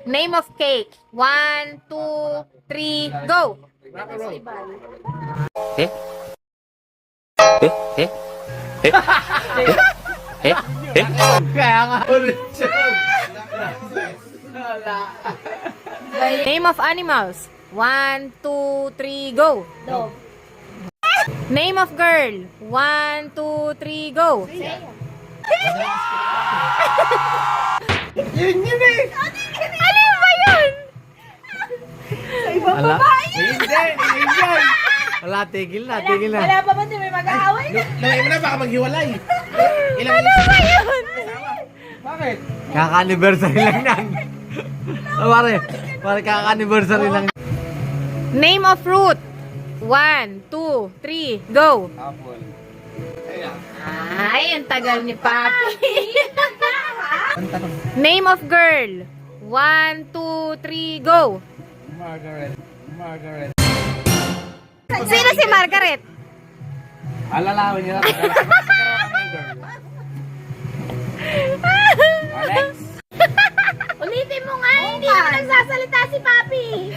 Name of cake. 1, 2, 3, go! Eh? Eh? Eh? Eh? Eh? Eh? Kaya nga. Name of animals. 1, 2, 3, go! Dog. Name of girl. 1, 2, 3, go! Yun eh. Ano ba yun? Ala. Hindi. Wala, tigil na. Wala pa ba di may mag-aaway? Naway mo na, baka maghiwalay. Ilang Ano ba yun? Bakit? Kaka-anniversary lang yan. Pare, kaka-anniversary lang. Name of fruit. 1, 2, 3, go! Apple. Ay, ang tagal ni Papi. Name of girl. 1, 2, 3, go! Margaret. Sino si Margaret? Alalawin niya lang. Alex. Ulitin mo nga, hindi naman nagsasalita si Papi.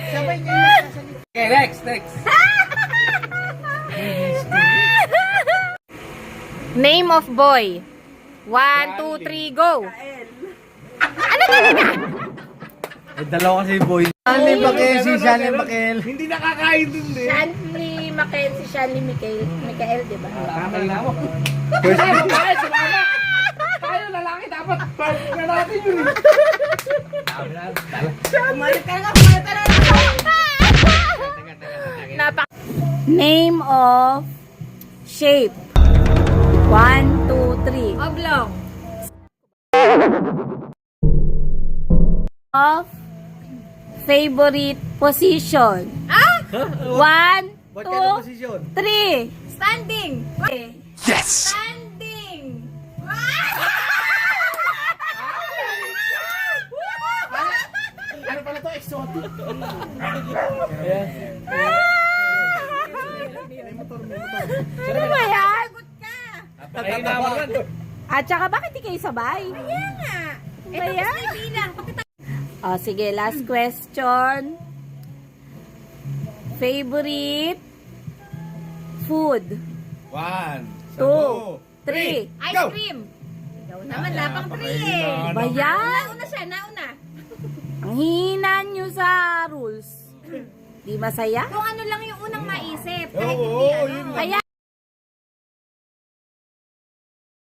Okay, next. Name of boy. 1, 2, 3, go! Ano talaga? Eh, dalawa kasi boy. Shanley Mackenzie, Shanley Mackenzie. Hindi nakakaintindi. Shanley Mackenzie, Shanley Michael, di ba? Tama na ako. First, Tayo lalaki dapat partner natin yun. Umalit ka na, umalit ka na. Name of shape. 1, 2, 3. Oblong. Of favorite position. 1, ba't ka na 2, posisyon? 3. Standing. Yes! Standing. Ano pala to? Exotic. Ano ba yan? Ay, naman. At saka bakit di kayo sabay? Kaya nga. Ano ba yan? Bilang. Oh, sige, last question. Favorite food? 1, 2, 3. Ice cream. Ikaw naman, lapang 3 eh. Ba yan? Nauna siya, nauna. Ang hina nyo sa rules. Di masaya? Kung ano lang yung unang maisip. Oo, yun lang. Kaya